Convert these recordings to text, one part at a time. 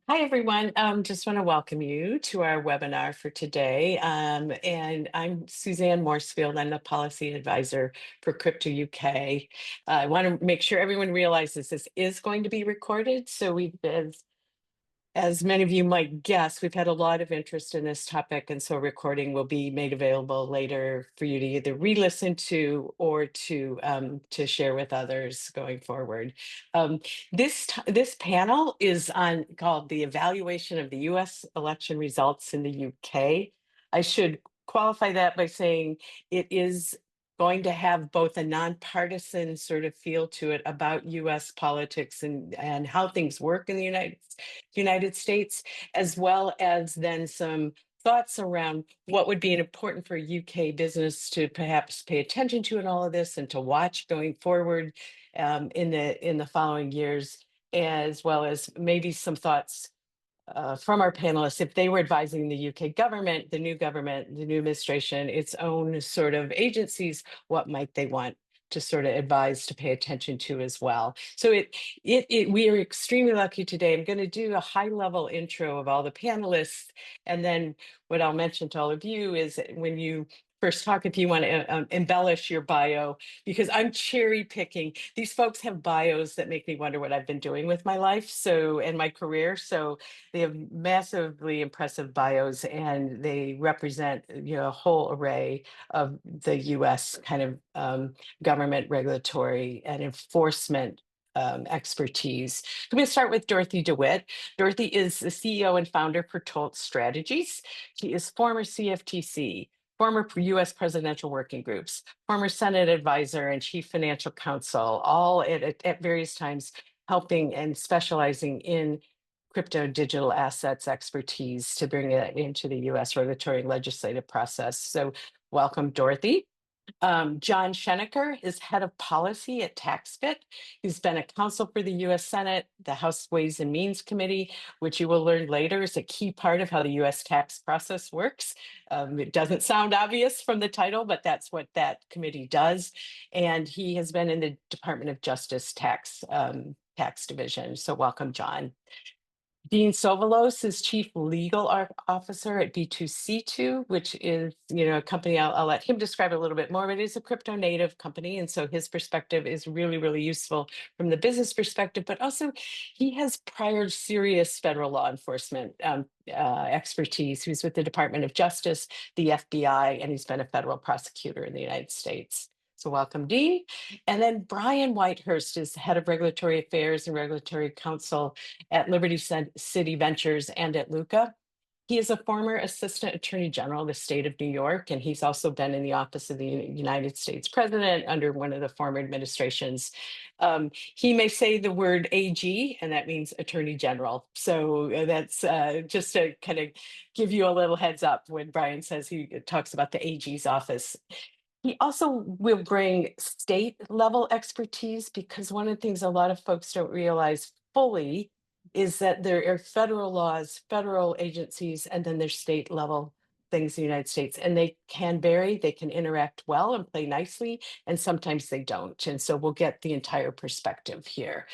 Hi, everyone. Just want to welcome you to our webinar for today. And I'm Suzanne Morsefield. I'm the policy advisor for Crypto UK. I want to make sure everyone realizes this is going to be recorded. So as many of you might guess, we've had a lot of interest in this topic, and so a recording will be made available later for you to either re-listen to or to share with others going forward. This panel is on called the evaluation of the U.S. election results in the UK. I should qualify that by saying it is going to have both a nonpartisan sort of feel to it about U.S. politics and how things work in the United States, as well as then some thoughts around what would be important for UK business to perhaps pay attention to in all of this and to watch going forward in the following years, as well as maybe some thoughts from our panelists if they were advising the UK government, the new administration, its own sort of agencies, what might they want to sort of advise to pay attention to as well. So we are extremely lucky today. I'm going to do a high level intro of all the panelists, and then what I'll mention to all of you is that when you first talk, if you want to embellish your bio, because I'm cherry picking. These folks have bios that make me wonder what I've been doing with my life, and my career. So they have massively impressive bios, and they represent a whole array of the U.S. kind of government regulatory and enforcement expertise. I'm going to start with Dorothy DeWitt. Dorothy is the CEO and founder for Tolt Strategies. She is former CFTC, former U.S. presidential working groups, former Senate advisor and chief financial counsel, all at various times helping and specializing in crypto digital assets expertise to bring it into the U.S. regulatory and legislative process. So welcome, Dorothy. John Schenecker is head of policy at TaxFit. He's been a counsel for the U.S. Senate, the House Ways and Means Committee, which you will learn later is a key part of how the U.S. tax process works. It doesn't sound obvious from the title, but that's what that committee does. And he has been in the Department of Justice tax division. So welcome, John. Dean Sovalos is Chief Legal Officer at B2C2, which is, a company, I'll let him describe it a little bit more, but it is a crypto native company. And so his perspective is really, really useful from the business perspective, but also he has prior serious federal law enforcement expertise. He was with the Department of Justice, the FBI, and he's been a federal prosecutor in the United States. So welcome, Dean. And then Brian Whitehurst is head of regulatory affairs and regulatory counsel at Liberty City Ventures and at Luca. He is a former assistant attorney general of the state of New York, and he's also been in the office of the United States president under one of the former administrations. He may say the word AG, and that means attorney general. So that's just to kind of give you a little heads up when Brian says he talks about the AG's office. He also will bring state level expertise because one of the things a lot of folks don't realize fully is that there are federal laws, federal agencies, and then there's state level things in the United States. And they can vary, they can interact well and play nicely, and sometimes they don't. And so we'll get the entire perspective here.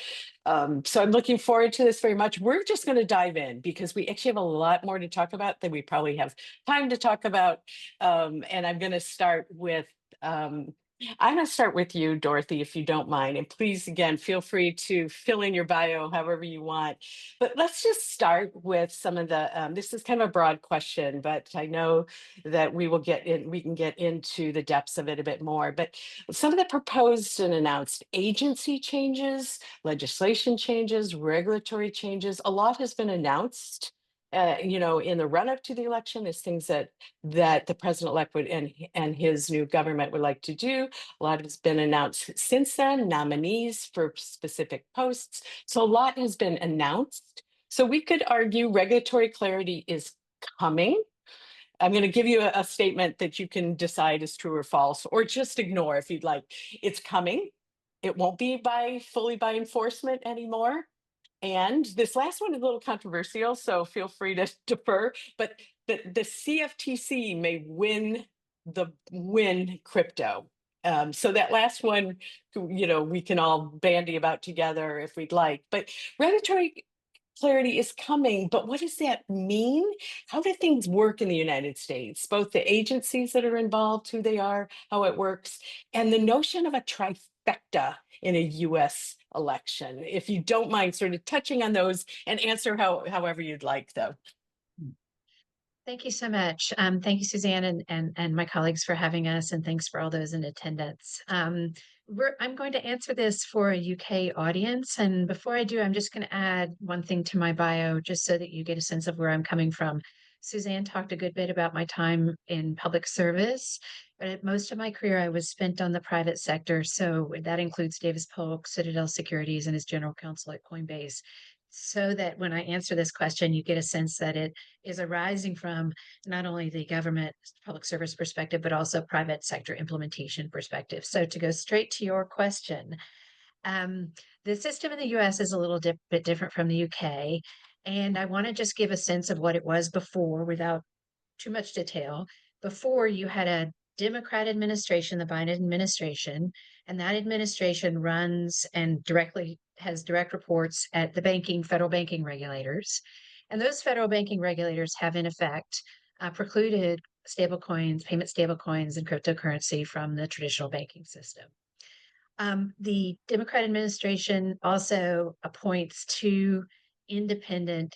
So I'm looking forward to this very much. We're just going to dive in because we actually have a lot more to talk about than we probably have time to talk about. And I'm going to start with you, Dorothy, if you don't mind. And please, again, feel free to fill in your bio however you want. But let's just start with some of this is kind of a broad question, but I know that we can get into the depths of it a bit more. But some of the proposed and announced agency changes, legislation changes, regulatory changes, a lot has been announced in the run up to the election is things that the president-elect would and his new government would like to do. A lot has been announced since then, nominees for specific posts. So a lot has been announced. So we could argue regulatory clarity is coming. I'm going to give you a statement that you can decide is true or false, or just ignore if you'd like. It's coming. It won't be fully by enforcement anymore. And this last one is a little controversial, so feel free to defer. But the CFTC may win crypto. So that last one, we can all bandy about together if we'd like. But regulatory clarity is coming, but what does that mean? How do things work in the United States? Both the agencies that are involved, who they are, how it works, and the notion of a trifecta in a US election. If you don't mind sort of touching on those and answer however you'd like, though. Thank you so much. Thank you, Suzanne, and my colleagues for having us, and thanks for all those in attendance. I'm going to answer this for a UK audience, and before I do, I'm just going to add one thing to my bio, just so that you get a sense of where I'm coming from. Suzanne talked a good bit about my time in public service, but most of my career I was spent on the private sector, so that includes Davis Polk, Citadel Securities, and as general counsel at Coinbase. So that when I answer this question, you get a sense that it is arising from not only the government public service perspective, but also private sector implementation perspective. So to go straight to your question, um, the system in the US is a little bit different from the UK. And I want to just give a sense of what it was before without too much detail. Before you had a Democrat administration, the Biden administration, and that administration runs and directly has direct reports at the federal banking regulators. And those federal banking regulators have, in effect, precluded stablecoins, payment stablecoins, and cryptocurrency from the traditional banking system. The Democrat administration also appoints two independent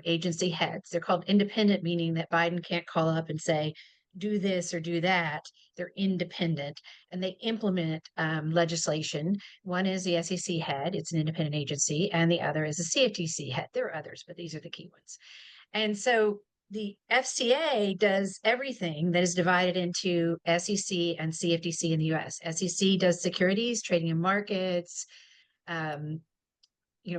agency heads. They're called independent, meaning that Biden can't call up and say, do this or do that. They're independent and they implement legislation. One is the SEC head, it's an independent agency, and the other is the CFTC head. There are others, but these are the key ones. And so the FCA does everything that is divided into SEC and CFTC in the US. SEC does securities, trading and markets, um,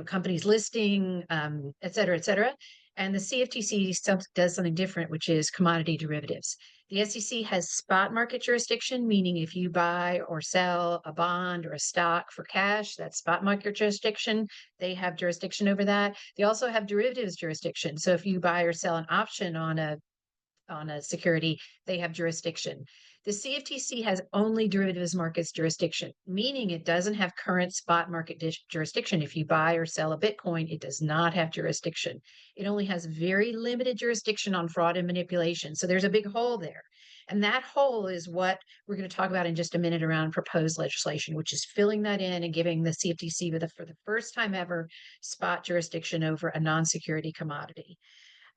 companies listing, et cetera, et cetera. And the CFTC does something different, which is commodity derivatives. The SEC has spot market jurisdiction, meaning if you buy or sell a bond or a stock for cash, that's spot market jurisdiction. They have jurisdiction over that. They also have derivatives jurisdiction. So if you buy or sell an option on a security, they have jurisdiction. The CFTC has only derivatives markets jurisdiction, meaning it doesn't have current spot market jurisdiction. If you buy or sell a Bitcoin, it does not have jurisdiction. It only has very limited jurisdiction on fraud and manipulation. So there's a big hole there. And that hole is what we're going to talk about in just a minute around proposed legislation, which is filling that in and giving the CFTC, for the first time ever, spot jurisdiction over a non security commodity.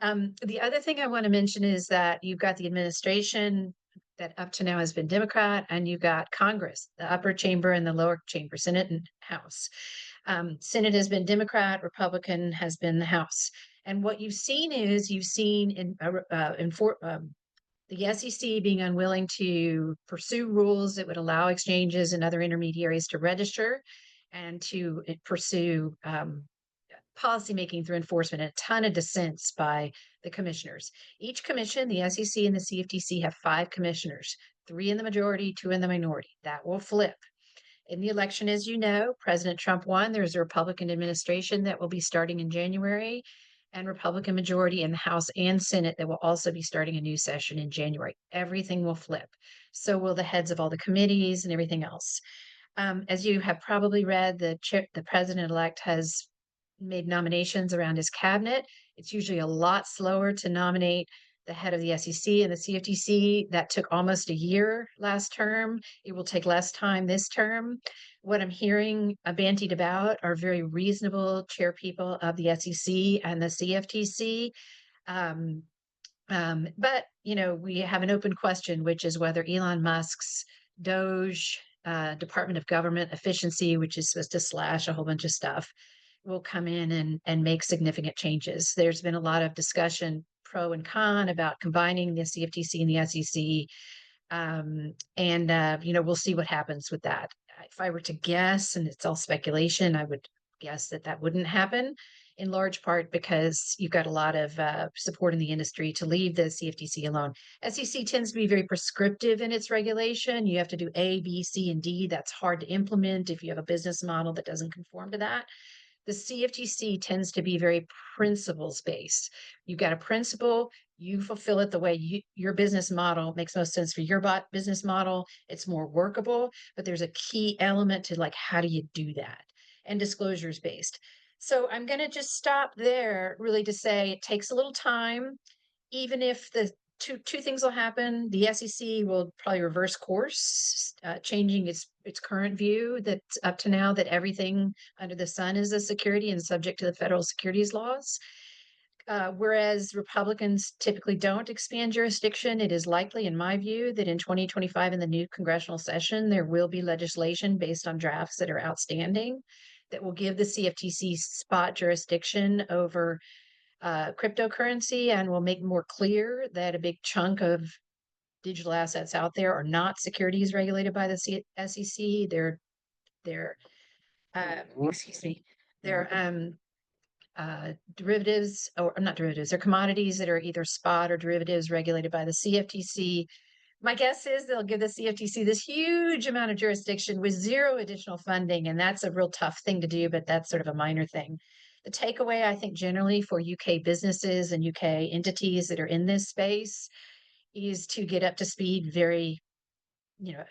The other thing I want to mention is that you've got the administration that up to now has been Democrat, and you've got Congress, the upper chamber and the lower chamber, Senate and House. Senate has been Democrat, Republican has been the House. And what you've seen is the SEC being unwilling to pursue rules that would allow exchanges and other intermediaries to register and to pursue policymaking through enforcement, and a ton of dissents by the commissioners. Each commission, the SEC and the CFTC, have 5 commissioners, 3 in the majority, 2 in the minority. That will flip. In the election, as you know, President Trump won. There's a Republican administration that will be starting in January, and Republican majority in the House and Senate that will also be starting a new session in January. Everything will flip. So will the heads of all the committees and everything else. As you have probably read, the president-elect has made nominations around his cabinet. It's usually a lot slower to nominate the head of the SEC and the CFTC. That took almost a year last term. It will take less time this term. What I'm hearing bantied about are very reasonable chair people of the SEC and the CFTC. But we have an open question, which is whether Elon Musk's Doge Department of Government Efficiency, which is supposed to slash a whole bunch of stuff, will come in and make significant changes. There's been a lot of discussion, pro and con, about combining the CFTC and the SEC. We'll see what happens with that. If I were to guess, and it's all speculation, I would guess that that wouldn't happen, in large part because you've got a lot of support in the industry to leave the CFTC alone. SEC tends to be very prescriptive in its regulation. You have to do A, B, C, and D. That's hard to implement if you have a business model that doesn't conform to that. The CFTC tends to be very principles based. You've got a principle, you fulfill it the way your business model makes most sense for your business model. It's more workable, but there's a key element to, like, how do you do that? And disclosures based. So I'm going to just stop there, really, to say it takes a little time. Even if the two things will happen, the SEC will probably reverse course, changing its current view that up to now that everything under the sun is a security and subject to the federal securities laws. Whereas Republicans typically don't expand jurisdiction, it is likely, in my view, that in 2025 in the new congressional session, there will be legislation based on drafts that are outstanding that will give the CFTC spot jurisdiction over cryptocurrency and will make more clear that a big chunk of digital assets out there are not securities regulated by the SEC. They're excuse me, they're derivatives, or not derivatives, they're commodities that are either spot or derivatives regulated by the CFTC. My guess is they'll give the CFTC this huge amount of jurisdiction with zero additional funding, and that's a real tough thing to do, but that's sort of a minor thing. The takeaway, I think, generally for UK businesses and UK entities that are in this space is to get up to speed very, you know,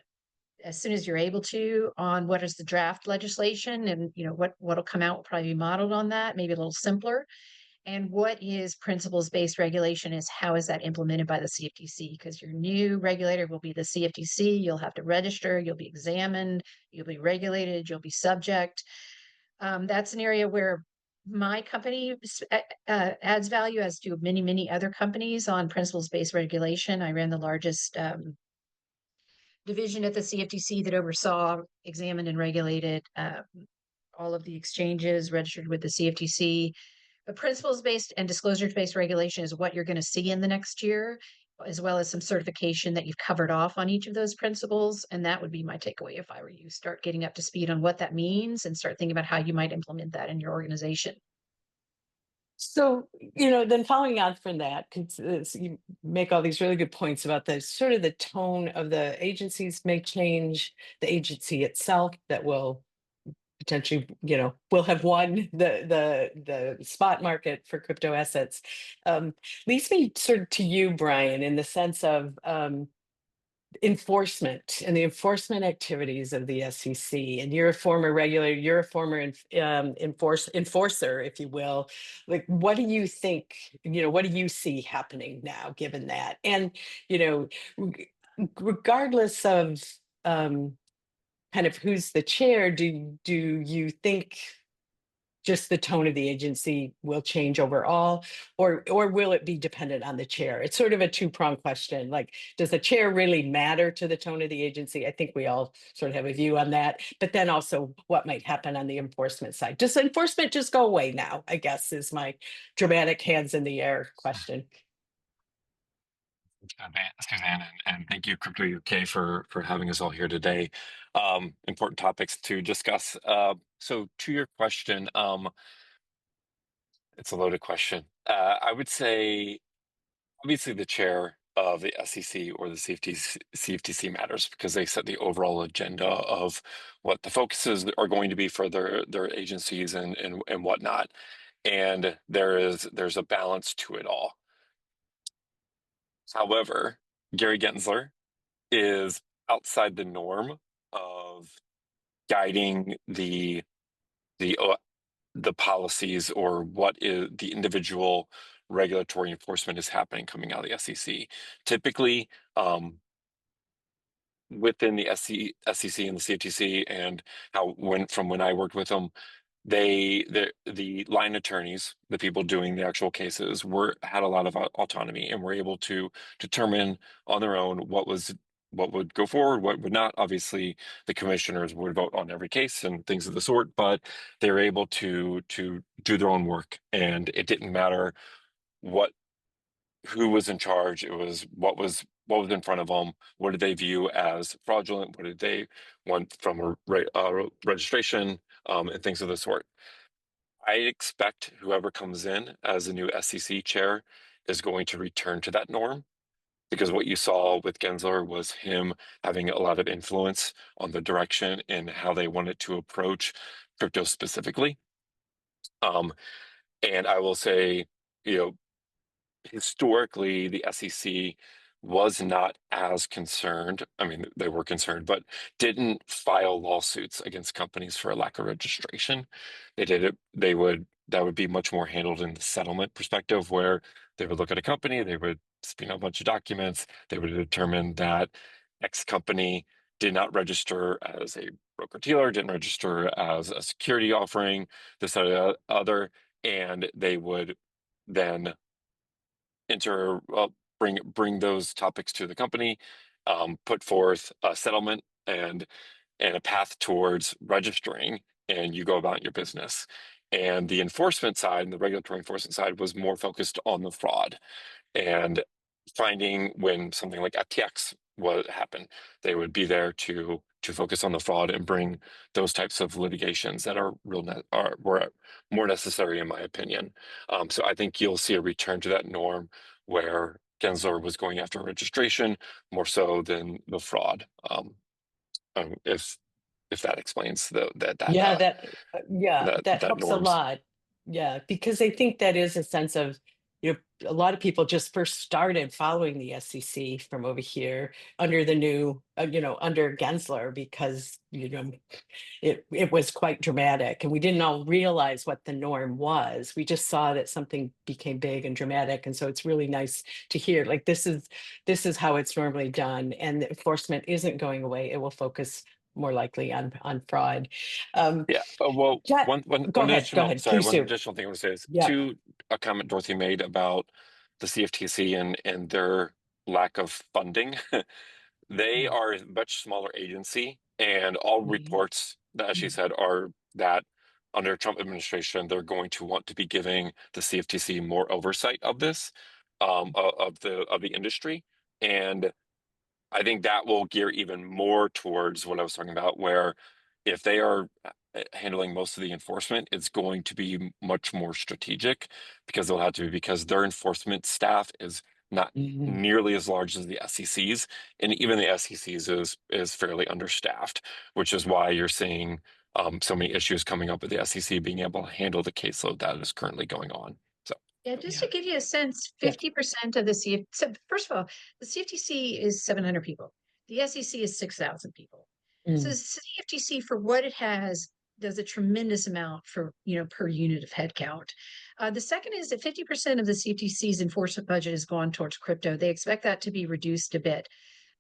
as soon as you're able to on what is the draft legislation and what'll come out will probably be modeled on that, maybe a little simpler, and what is principles-based regulation is how is that implemented by the CFTC? Because your new regulator will be the CFTC. You'll have to register, you'll be examined, you'll be regulated, you'll be subject. That's an area where my company adds value, as do many, many other companies on principles-based regulation. I ran the largest division at the CFTC that oversaw, examined, and regulated all of the exchanges registered with the CFTC. But principles-based and disclosure-based regulation is what you're going to see in the next year, as well as some certification that you've covered off on each of those principles. And that would be my takeaway if I were you. Start getting up to speed on what that means and start thinking about how you might implement that in your organization. So, then following on from that, 'cause you make all these really good points about the sort of the tone of the agencies may change, the agency itself that will potentially, will have won the spot market for crypto assets. Leads me sort of to you, Brian, in the sense of enforcement and the enforcement activities of the SEC. And you're a former regulator, you're a former enforcer, if you will. Like, what do you think, what do you see happening now, given that? And, you know, regardless of kind of who's the chair, do you think just the tone of the agency will change overall, or will it be dependent on the chair? It's sort of a two-pronged question. Like, does the chair really matter to the tone of the agency? I think we all sort of have a view on that. But then also what might happen on the enforcement side. Does enforcement just go away now, I guess, is my dramatic hands in the air question. Suzanne, and thank you, Crypto UK, for having us all here today. Important topics to discuss. So, to your question, it's a loaded question. I would say, obviously, the chair of the SEC or the CFTC matters because they set the overall agenda of what the focuses are going to be for their agencies and whatnot. And there's a balance to it all. However, Gary Gensler is outside the norm of guiding the policies or what is the individual regulatory enforcement is happening coming out of the SEC. Typically, within the SEC and the CFTC, and when I worked with them, the line attorneys, the people doing the actual cases, had a lot of autonomy and were able to determine on their own what would go forward, what would not. Obviously, the commissioners would vote on every case and things of the sort, but they were able to do their own work, and it didn't matter who was in charge. It was what was in front of them. What did they view as fraudulent? What did they want from a registration, and things of the sort. I expect whoever comes in as the new SEC chair is going to return to that norm, because what you saw with Gensler was him having a lot of influence on the direction and how they wanted to approach crypto specifically. And I will say, historically, the SEC was not as concerned. I mean, they were concerned, but didn't file lawsuits against companies for a lack of registration. They did it, that would be much more handled in the settlement perspective, where they would look at a company, they would spin a bunch of documents, they would determine that X company did not register as a broker dealer, didn't register as a security offering, this, that, other, and they would then enter, bring those topics to the company, put forth a settlement and a path towards registering, and you go about your business. And the enforcement side and the regulatory enforcement side was more focused on the fraud and finding when something like FTX would happen. They would be there to focus on the fraud and bring those types of litigations that are were more necessary, in my opinion. So I think you'll see a return to that norm where Gensler was going after registration more so than the fraud. If that explains Yeah, yeah, that that helps a norms. lot. Yeah, because I think that is a sense of, a lot of people just first started following the SEC from over here under the new, under Gensler, because, it was quite dramatic, and we didn't all realize what the norm was. We just saw that something became big and dramatic, and so it's really nice to hear, like, this is how it's normally done, and the enforcement isn't going away. It will focus more likely on fraud. Um, Yeah. Well, yeah, one go additional, ahead, sorry, please one do. additional thing I want to say is Yeah. a comment Dorothy made about the CFTC and their lack of funding. They Mhm. are a much smaller agency, and all Mhm. reports that, as she Mhm. said, are that under Trump administration, they're going to want to be giving the CFTC more oversight of this, of the industry. And I think that will gear even more towards what I was talking about, where if they are handling most of the enforcement, it's going to be much more strategic because they'll have to be, because their enforcement staff is not Mhm. nearly as large as the SEC's, and even the SEC's is fairly understaffed, which is why you're seeing so many issues coming up with the SEC being able to handle the caseload that is currently going on. So Yeah, just to Yeah. give you a sense, Yeah. 50% of the so first of all, the CFTC is 700 people. The SEC is 6,000 people. So the Mm. CFTC, for what it has, does a tremendous amount for, per unit of headcount. The second is that 50% of the CFTC's enforcement budget has gone towards crypto. They expect that to be reduced a bit.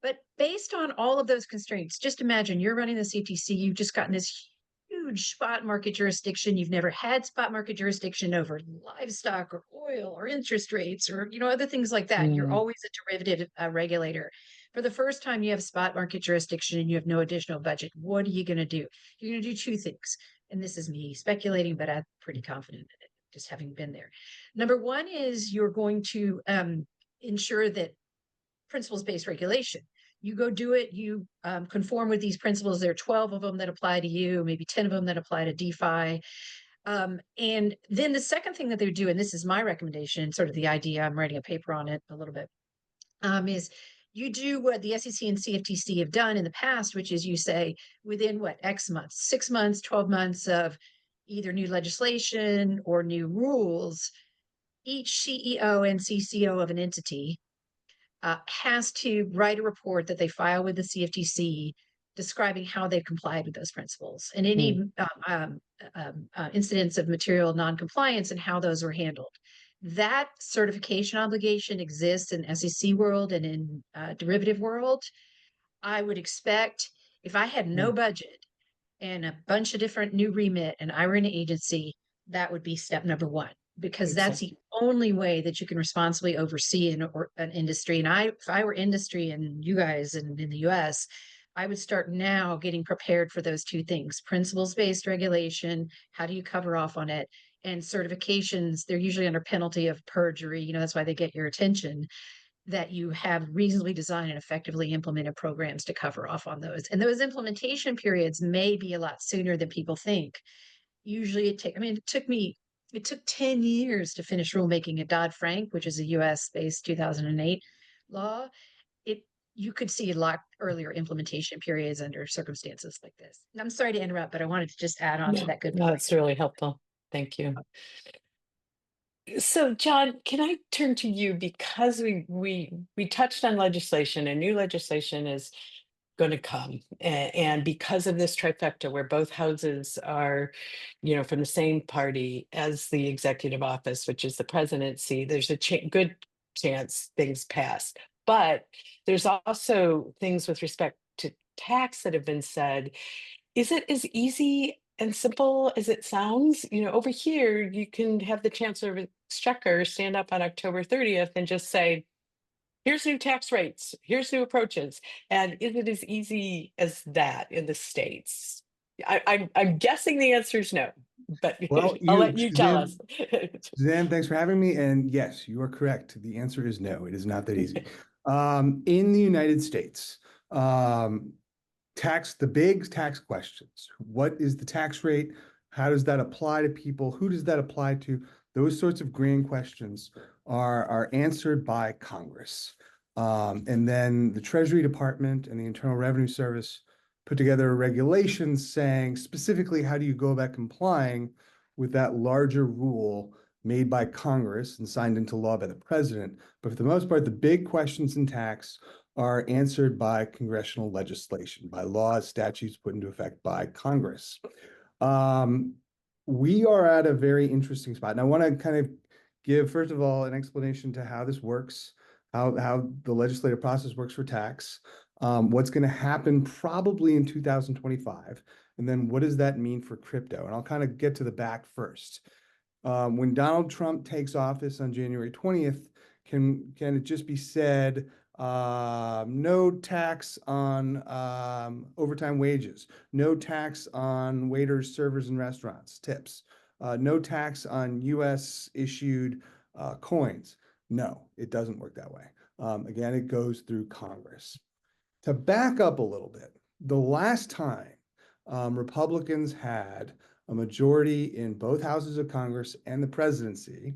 But based on all of those constraints, just imagine you're running the CFTC, you've just gotten this huge spot market jurisdiction. You've never had spot market jurisdiction over livestock or oil or interest rates or other things like that. You're Mm. always a derivative regulator. For the first time, you have spot market jurisdiction and you have no additional budget. What are you going to do? You're going to do two things. And this is me speculating, but I'm pretty confident in it, just having been there. Number one is you're going to ensure that principles-based regulation. You go do it, you conform with these principles. There are 12 of them that apply to you, maybe 10 of them that apply to DeFi. And then the second thing that they do, and this is my recommendation, sort of the idea, I'm writing a paper on it a little bit, is you do what the SEC and CFTC have done in the past, which is you say within what, X months, 6 months, 12 months of either new legislation or new rules, each CEO and CCO of an entity has to write a report that they file with the CFTC describing how they've complied with those principles and Mm. any incidents of material noncompliance and how those were handled. That certification obligation exists in SEC world and in derivative world. I would expect if I had no Mm. budget and a bunch of different new remit and I were an agency, that would be step number one, because that's Exactly. the only way that you can responsibly oversee an industry. And if I were industry and you guys in the US, I would start now getting prepared for those two things: principles-based regulation, how do you cover off on it? And certifications, they're usually under penalty of perjury. That's why they get your attention, that you have reasonably designed and effectively implemented programs to cover off on those. And those implementation periods may be a lot sooner than people think. Usually it took 10 years to finish rulemaking at Dodd-Frank, which is a US based 2008 law. It You could see a lot earlier implementation periods under circumstances like this. And I'm sorry to interrupt, but I wanted to just add on to No, that good no, point. it's really helpful. Thank you. So, John, can I turn to you because we touched on legislation and new legislation is going to come, and because of this trifecta where both houses are, from the same party as the executive office, which is the presidency, there's a good chance things pass. But there's also things with respect to tax that have been said. Is it as easy and simple as it sounds? Over here, you can have the Chancellor of Exchequer stand up on October 30th and just say, here's new tax rates, here's new approaches. And is it as easy as that in the States? I'm guessing the answer is no, but Well, I'll let you tell us. Suzanne, thanks for having me. And yes, you are correct. The answer is no. It is not that easy. In the United States, the big tax questions. What is the tax rate? How does that apply to people? Who does that apply to? Those sorts of grand questions are answered by Congress. And then the Treasury Department and the Internal Revenue Service put together a regulation saying specifically how do you go about complying with that larger rule made by Congress and signed into law by the president. But for the most part, the big questions in tax are answered by congressional legislation, by laws, statutes put into effect by Congress. We are at a very interesting spot. And I want to kind of give, first of all, an explanation to how this works, how the legislative process works for tax, what's going to happen probably in 2025, and then what does that mean for crypto? And I'll kind of get to the back first. When Donald Trump takes office on January 20th, can it just be said, no tax on overtime wages, no tax on waiters, servers, and restaurants, tips, no tax on US issued coins? No, it doesn't work that way. Again, it goes through Congress. To back up a little bit, the last time Republicans had a majority in both houses of Congress and the presidency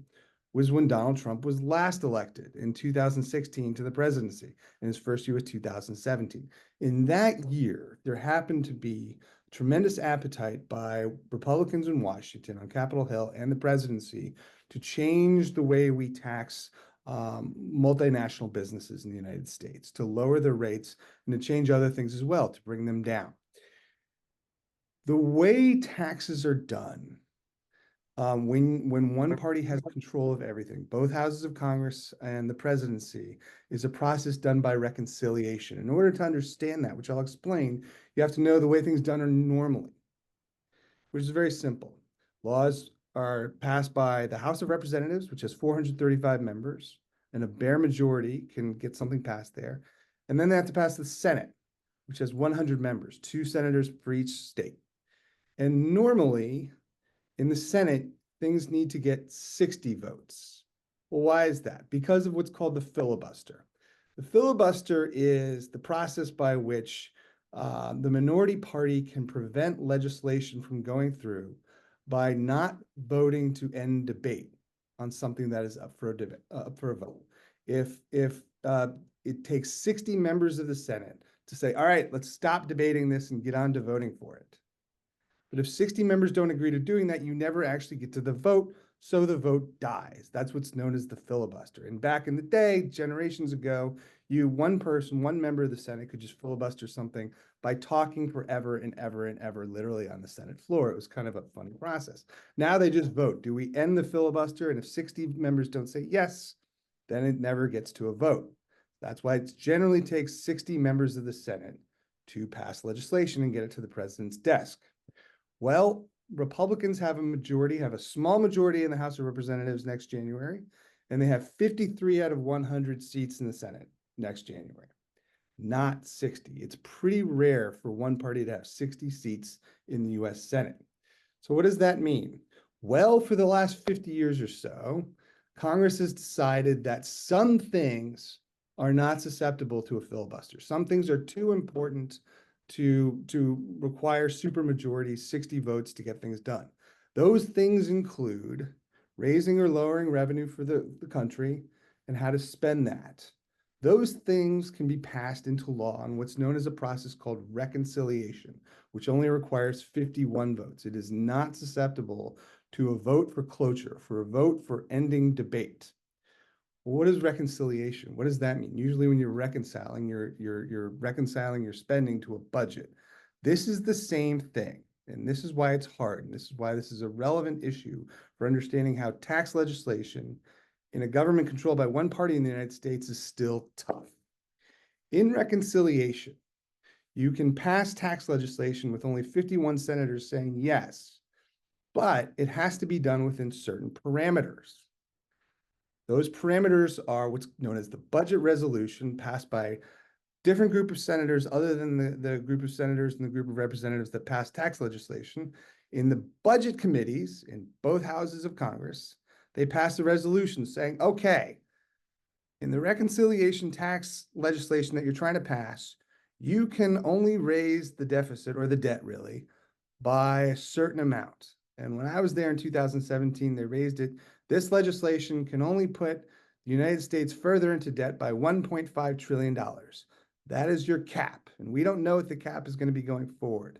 was when Donald Trump was last elected in 2016 to the presidency, and his first year was 2017. In that year, there happened to be tremendous appetite by Republicans in Washington on Capitol Hill and the presidency to change the way we tax multinational businesses in the United States, to lower their rates and to change other things as well, to bring them down. The way taxes are done, when one party has control of everything, both houses of Congress and the presidency, is a process done by reconciliation. In order to understand that, which I'll explain, you have to know the way things done are normally, which is very simple. Laws are passed by the House of Representatives, which has 435 members, and a bare majority can get something passed there. And then they have to pass the Senate, which has 100 members, 2 senators for each state. And normally in the Senate, things need to get 60 votes. Well, why is that? Because of what's called the filibuster. The filibuster is the process by which the minority party can prevent legislation from going through by not voting to end debate on something that is up for a vote. If it takes 60 members of the Senate to say, all right, let's stop debating this and get on to voting for it. But if 60 members don't agree to doing that, you never actually get to the vote, so the vote dies. That's what's known as the filibuster. And back in the day, generations ago, one member of the Senate could just filibuster something by talking forever and ever and ever, literally on the Senate floor. It was kind of a funny process. Now they just vote. Do we end the filibuster? And if 60 members don't say yes, then it never gets to a vote. That's why it generally takes 60 members of the Senate to pass legislation and get it to the president's desk. Well, Republicans have a small majority in the House of Representatives next January, and they have 53 out of 100 seats in the Senate next January, not 60. It's pretty rare for one party to have 60 seats in the US Senate. So what does that mean? Well, for the last 50 years or so, Congress has decided that some things are not susceptible to a filibuster. Some things are too important to require supermajority, 60 votes to get things done. Those things include raising or lowering revenue for the country and how to spend that. Those things can be passed into law on what's known as a process called reconciliation, which only requires 51 votes. It is not susceptible to a vote for cloture, for a vote for ending debate. Well, what is reconciliation? What does that mean? Usually when you're reconciling, you're reconciling your spending to a budget. This is the same thing. And this is why it's hard. And this is why this is a relevant issue for understanding how tax legislation in a government controlled by one party in the United States is still tough. In reconciliation, you can pass tax legislation with only 51 senators saying yes, but it has to be done within certain parameters. Those parameters are what's known as the budget resolution passed by different group of senators other than the group of senators and the group of representatives that pass tax legislation. In the budget committees in both houses of Congress, they pass a resolution saying, okay, in the reconciliation tax legislation that you're trying to pass, you can only raise the deficit or the debt really by a certain amount. And when I was there in 2017, they raised it. This legislation can only put the United States further into debt by $1.5 trillion. That is your cap. And we don't know what the cap is going to be going forward.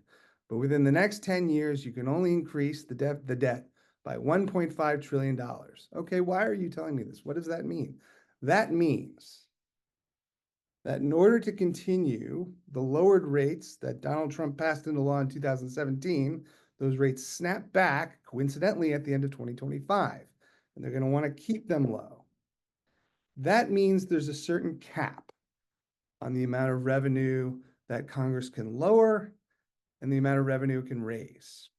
But within the next 10 years, you can only increase the debt by $1.5 trillion. Okay, why are you telling me this? What does that mean? That means that in order to continue the lowered rates that Donald Trump passed into law in 2017, those rates snap back coincidentally at the end of 2025, and they're going to want to keep them low. That means there's a certain cap on the amount of revenue that Congress can lower and the amount of revenue it can raise.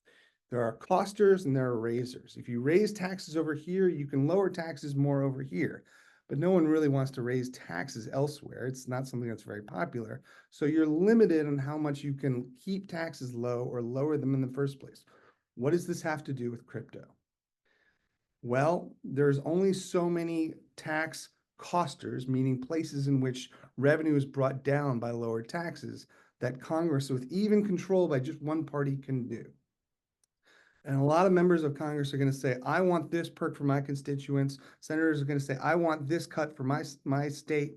There are costers and there are raisers. If you raise taxes over here, you can lower taxes more over here. But no one really wants to raise taxes elsewhere. It's not something that's very popular. So you're limited on how much you can keep taxes low or lower them in the first place. What does this have to do with crypto? Well, there's only so many tax costers, meaning places in which revenue is brought down by lower taxes, that Congress, with even control by just one party, can do. And a lot of members of Congress are going to say, I want this perk for my constituents. Senators are going to say, I want this cut for my state.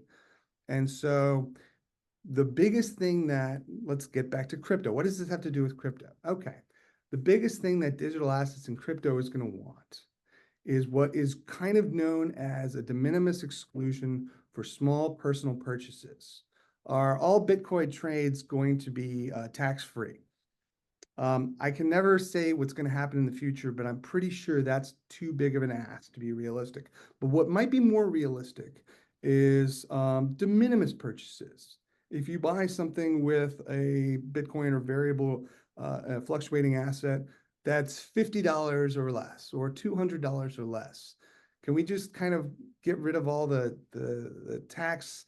And so the biggest thing let's get back to crypto. What does this have to do with crypto? Okay. The biggest thing that digital assets and crypto is going to want is what is kind of known as a de minimis exclusion for small personal purchases. Are all Bitcoin trades going to be tax-free? I can never say what's going to happen in the future, but I'm pretty sure that's too big of an ask to be realistic. But what might be more realistic is de minimis purchases. If you buy something with a Bitcoin or variable fluctuating asset that's $50 or less, or $200 or less, can we just kind of get rid of all the tax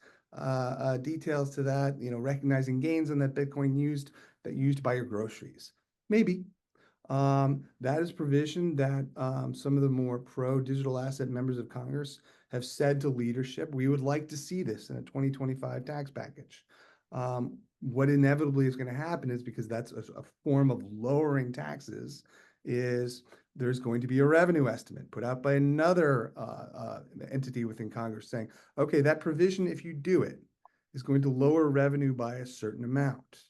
details to that? You know, recognizing gains on that Bitcoin used to buy your groceries. Maybe. That is provision that some of the more pro-digital asset members of Congress have said to leadership, we would like to see this in a 2025 tax package. What inevitably is going to happen is, because that's a form of lowering taxes, is there's going to be a revenue estimate put out by another entity within Congress saying, okay, that provision, if you do it, is going to lower revenue by a certain amount,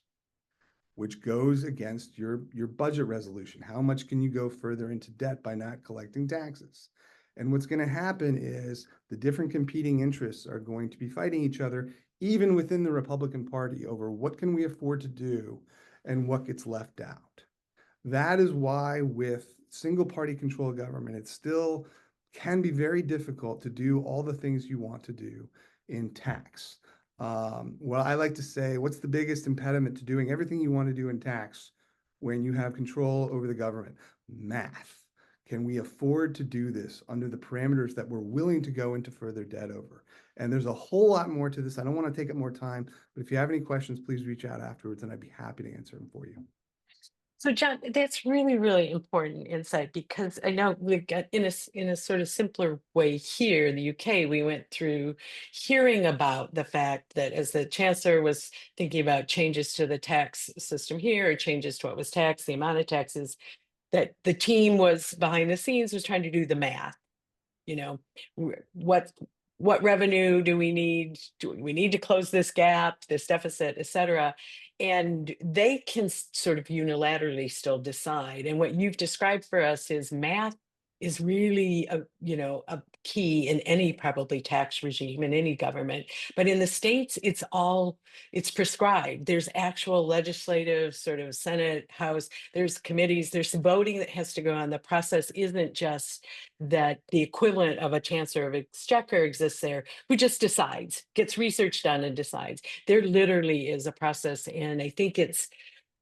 which goes against your budget resolution. How much can you go further into debt by not collecting taxes? And what's going to happen is the different competing interests are going to be fighting each other, even within the Republican Party, over what can we afford to do and what gets left out. That is why with single party control government, it still can be very difficult to do all the things you want to do in tax. Well, I like to say, what's the biggest impediment to doing everything you want to do in tax when you have control over the government? Math. Can we afford to do this under the parameters that we're willing to go into further debt over? And there's a whole lot more to this. I don't want to take up more time, but if you have any questions, please reach out afterwards and I'd be happy to answer them for you. So, John, that's really, really important insight, because I know we got in a sort of simpler way here in the UK. We went through hearing about the fact that as the chancellor was thinking about changes to the tax system here, or changes to what was taxed, the amount of taxes, that the team was behind the scenes was trying to do the math. You know, what what revenue do we need? Do we need to close this gap, this deficit, et cetera? And they can sort of unilaterally still decide. And what you've described for us is math is really a key in any probably tax regime in any government. But in the states, it's prescribed. There's actual legislative sort of Senate, House, there's committees, there's voting that has to go on. The process isn't just that the equivalent of a chancellor of exchequer exists there who just decides, gets research done and decides. There literally is a process. And I think it's,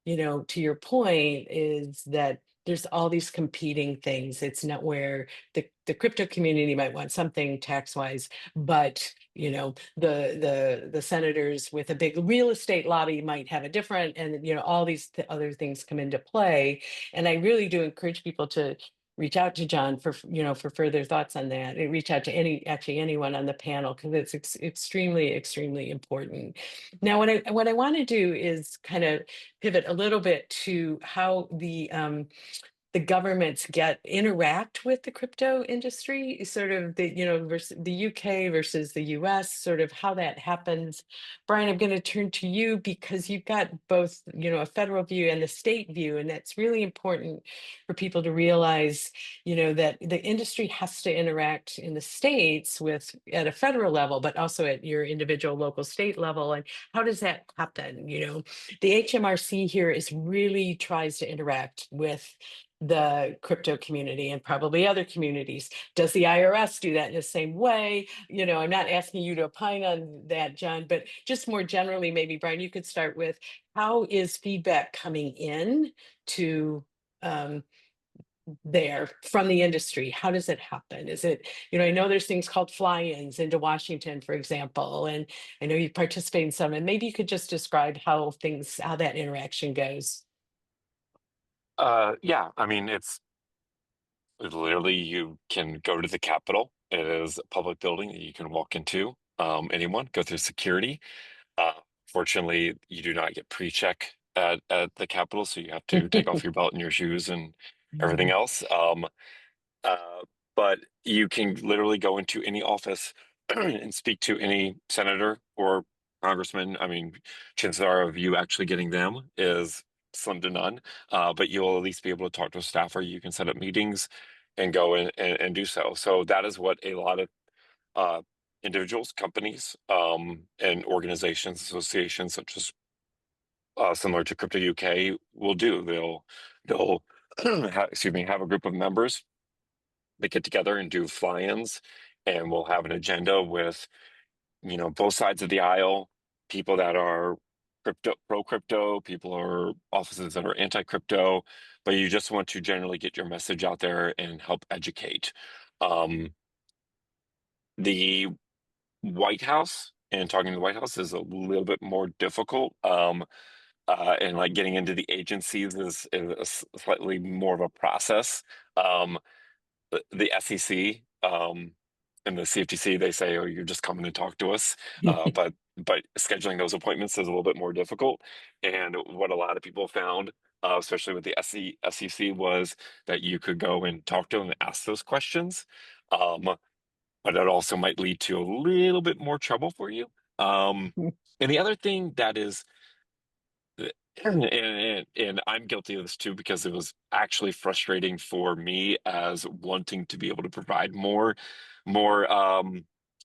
to your point, is that there's all these competing things. It's not where the crypto community might want something tax wise, but the senators with a big real estate lobby might have a different, and all these other things come into play. And I really do encourage people to reach out to John for further thoughts on that, and reach out to anyone on the panel, because it's extremely important. Now, what I want to do is kind of pivot a little bit to how the governments interact with the crypto industry, sort of versus the UK versus the US, sort of how that happens. Brian, I'm going to turn to you because you've got both, a federal view and the state view, and that's really important for people to realize, that the industry has to interact in the states at a federal level, but also at your individual local state level. And how does that happen? The HMRC here really tries to interact with the crypto community and probably other communities. Does the IRS do that in the same way? I'm not asking you to opine on that, John, but just more generally, maybe Brian, you could start with, how is feedback coming in to there from the industry? How does it happen? Is it, I know there's things called fly-ins into Washington, for example, and I know you participate in some, and maybe you could just describe how that interaction goes. Yeah, I mean, it's literally, you can go to the Capitol. It is a public building that you can walk into. Anyone go through security. Uh, Fortunately, you do not get pre-check at the Capitol, so you have to take off your belt and your shoes and everything Mhm. else. Uh, but you can literally go into any office and speak to any senator or congressman. I mean, chances are of you actually getting them is slim to none. But you'll at least be able to talk to a staffer. You can set up meetings and go in and do so. So that is what a lot of uh, individuals, companies, and organizations, associations such as similar to Crypto UK will do. They'll have a group of members. They get together and do fly-ins, and we'll have an agenda with both sides of the aisle, people that are pro crypto, people or offices that are anti crypto, but you just want to generally get your message out there and help educate. Um, the White House, and talking to the White House, is a little bit more difficult. And like getting into the agencies is slightly more of a process. Um, the SEC and the CFTC, they say, "Oh, you're just coming to talk to us," but scheduling those appointments is a little bit more difficult. And what a lot of people found, especially with the SEC, was that you could go and talk to them and ask those questions, but it also might lead to a little bit more trouble for you. And the other thing that is and I'm guilty of this too, because it was actually frustrating for me as wanting to be able to provide more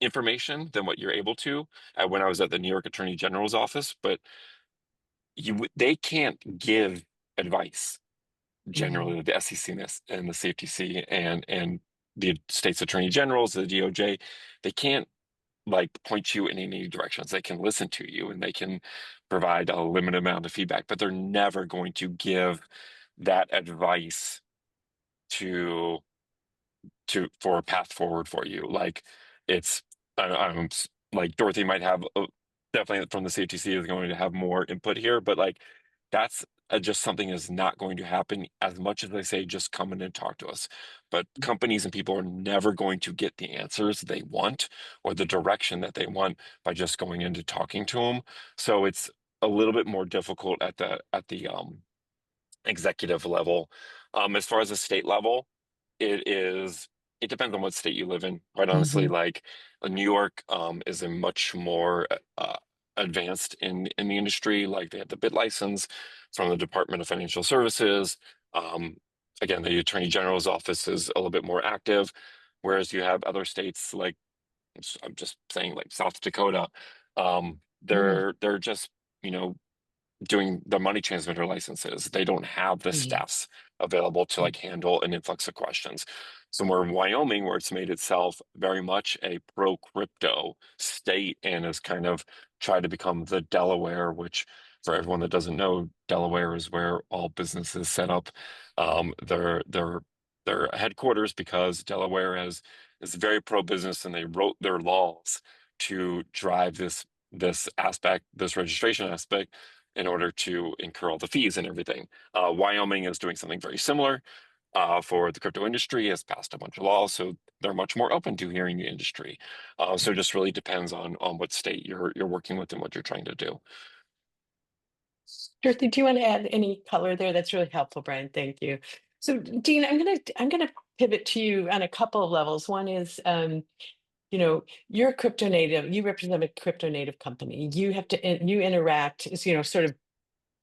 information than what you're able to when I was at the New York Attorney General's office. But they can't give advice Mhm. generally, the SEC and the CFTC and the state's attorney generals, the DOJ. They can't like point you in any directions. They can listen to you and they can provide a limited amount of feedback, but they're never going to give that advice to for a path forward for you. Like it's, I'm like Dorothy might have definitely from the CFTC is going to have more input here, but like that's just something is not going to happen as much as they say, just come in and talk to us. But companies and people are never going to get the answers they want or the direction that they want by just going into talking to them. So it's a little bit more difficult at the executive level. As far as the state level, it is it depends on what state you live in. Quite honestly, Mhm. like New York is a much more advanced in the industry. Like they have the bid license from the Department of Financial Services. Um, Again, the Attorney General's office is a little bit more active, whereas you have other states like I'm just saying like South Dakota. Mm, They're just doing the money transmitter licenses. They don't have the Yeah. staffs available to like handle an influx of questions. Somewhere in Wyoming, where it's made itself very much a pro crypto state and has kind of tried to become the Delaware, which for everyone that doesn't know, Delaware is where all businesses set up their headquarters because Delaware is very pro business and they wrote their laws to drive this registration aspect in order to incur all the fees and everything. Wyoming is doing something very similar for the crypto industry, has passed a bunch of laws, so they're much more open to hearing the industry. So it just really depends on what state you're working with and what you're trying to do. Dorothy, do you want to add any color there? That's really helpful, Brian. Thank you. So, Dean, I'm gonna pivot to you on a couple of levels. One is, you're a crypto native. You represent a crypto native company. You have to you interact, sort of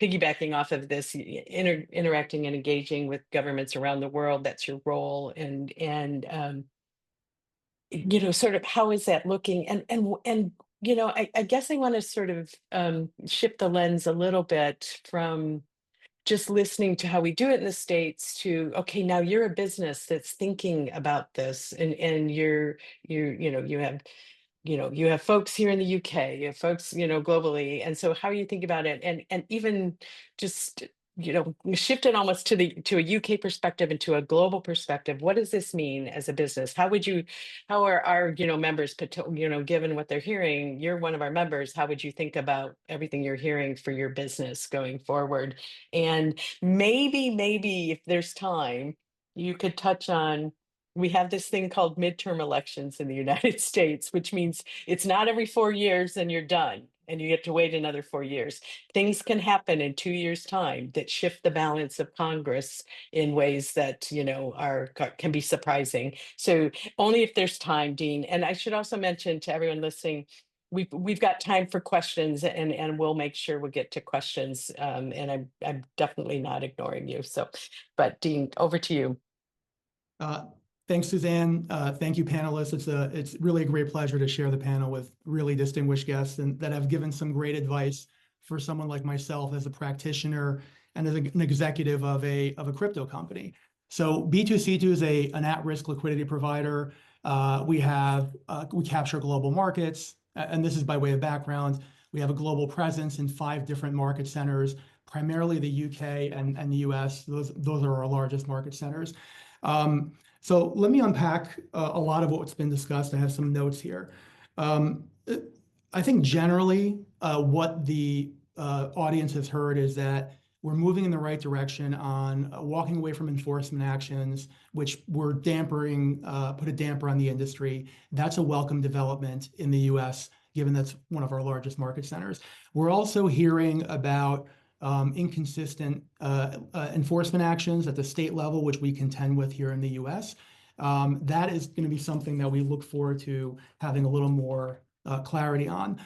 piggybacking off of this, interacting and engaging with governments around the world. That's your role, and sort of how is that looking? And I guess I want to sort of shift the lens a little bit from just listening to how we do it in the States to, okay, now you're a business that's thinking about this, and you have folks here in the UK, you have folks, globally. And so how you think about it, and even just, shift it almost to a UK perspective and to a global perspective. What does this mean as a business? How are our, members, given what they're hearing, you're one of our members, how would you think about everything you're hearing for your business going forward? And maybe if there's time, you could touch on, we have this thing called midterm elections in the United States, which means it's not every 4 years and you're done and you get to wait another 4 years. Things can happen in 2 years' time that shift the balance of Congress in ways that, can be surprising. So only if there's time, Dean. And I should also mention to everyone listening, we've got time for questions, and we'll make sure we get to questions. And I'm definitely not ignoring you. So, but Dean, over to you. Thanks, Suzanne. Thank you, panelists. It's really a great pleasure to share the panel with really distinguished guests and that have given some great advice for someone like myself as a practitioner and as an executive of a crypto company. So B2C2 is an at-risk liquidity provider. We capture global markets, and this is by way of background. We have a global presence in 5 different market centers, primarily the UK and the US. Those are our largest market centers. So let me unpack a lot of what's been discussed. I have some notes here. I think generally what the audience has heard is that we're moving in the right direction on walking away from enforcement actions, which were put a damper on the industry. That's a welcome development in the US, given that's one of our largest market centers. We're also hearing about inconsistent enforcement actions at the state level, which we contend with here in the US. That is going to be something that we look forward to having a little more clarity on.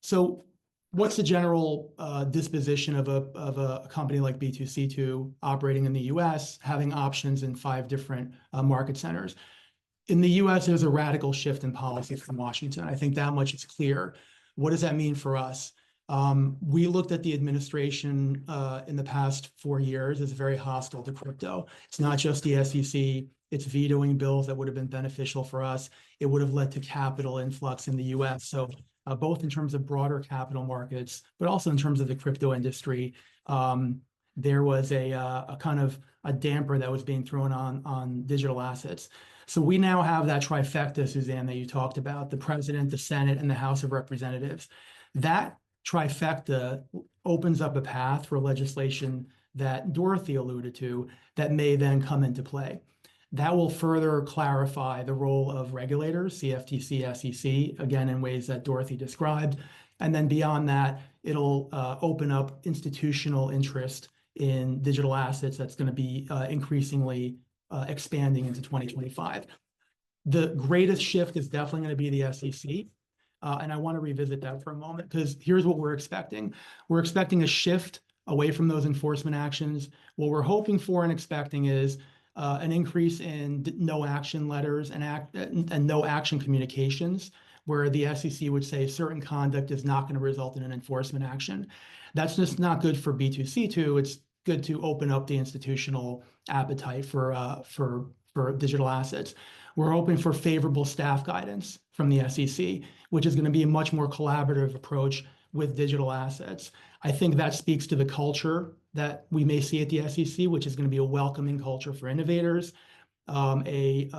So what's the general disposition of a company like B2C2 operating in the US, having options in 5 different market centers? In the US, there's a radical shift in policy from Washington. I think that much is clear. What does that mean for us? We looked at the administration in the past 4 years as very hostile to crypto. It's not just the SEC, it's vetoing bills that would have been beneficial for us. It would have led to capital influx in the US. So both in terms of broader capital markets, but also in terms of the crypto industry, there was a kind of a damper that was being thrown on digital assets. So we now have that trifecta, Suzanne, that you talked about, the president, the Senate, and the House of Representatives. That trifecta opens up a path for legislation that Dorothy alluded to that may then come into play. That will further clarify the role of regulators, CFTC, SEC, again, in ways that Dorothy described. And then beyond that, it'll open up institutional interest in digital assets that's going to be increasingly expanding into 2025. The greatest shift is definitely going to be the SEC. And I want to revisit that for a moment, because here's what we're expecting. We're expecting a shift away from those enforcement actions. What we're hoping for and expecting is an increase in no action letters and no action communications, where the SEC would say certain conduct is not going to result in an enforcement action. That's just not good for B2C2. It's good to open up the institutional appetite for digital assets. We're hoping for favorable staff guidance from the SEC, which is going to be a much more collaborative approach with digital assets. I think that speaks to the culture that we may see at the SEC, which is going to be a welcoming culture for innovators, a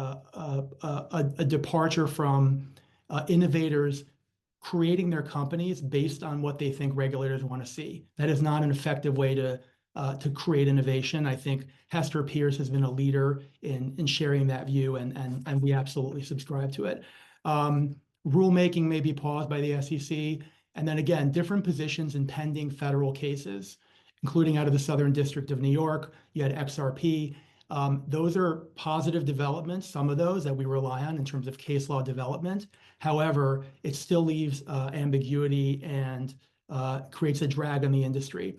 departure from innovators creating their companies based on what they think regulators want to see. That is not an effective way to create innovation. I think Hester Pierce has been a leader in sharing that view, and we absolutely subscribe to it. Rulemaking may be paused by the SEC. And then again, different positions in pending federal cases, including out of the Southern District of New York. You had XRP. Those are positive developments, some of those that we rely on in terms of case law development. However, it still leaves ambiguity and creates a drag on the industry.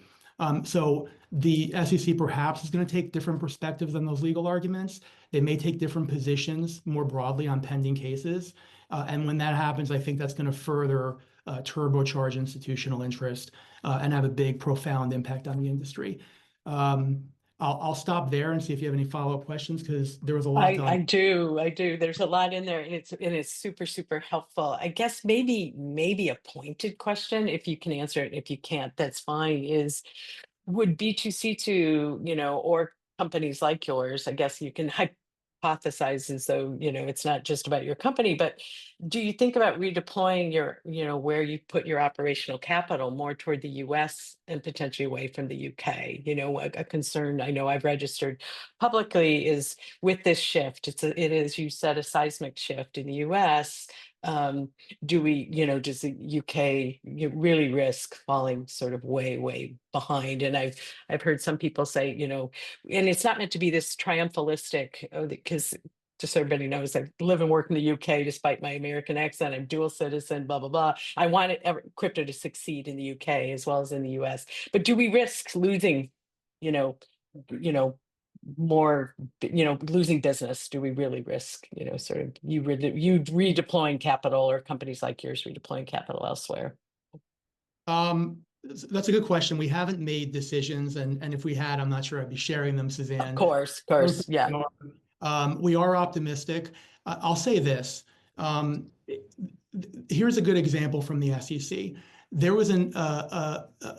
So the SEC perhaps is going to take different perspectives on those legal arguments. They may take different positions more broadly on pending cases. And when that happens, I think that's going to further turbocharge institutional interest and have a big, profound impact on the industry. I'll stop there and see if you have any follow-up questions, because there was a lot. I do. There's a lot in there, and it's super, super helpful. I guess maybe a pointed question, if you can answer it. If you can't, that's fine. Is would B2C2, or companies like yours, I guess you can hypothesize as though, it's not just about your company, but do you think about redeploying your, where you put your operational capital more toward the US and potentially away from the UK? A concern I know I've registered publicly is with this shift, it is, you said, a seismic shift in the US. Do we, does the UK really risk falling sort of way behind? And I've heard some people say, and it's not meant to be this triumphalistic, because just so everybody knows, I live and work in the UK despite my American accent. I'm dual citizen, blah, blah, blah. I want crypto to succeed in the UK as well as in the US. But do we risk losing, more, losing business? Do we really risk, sort of you redeploying capital, or companies like yours redeploying capital elsewhere? That's a good question. We haven't made decisions, and if we had, I'm not sure I'd be sharing them, Suzanne. Of course, yeah. We are optimistic. I'll say this. Here's a good example from the SEC. There was an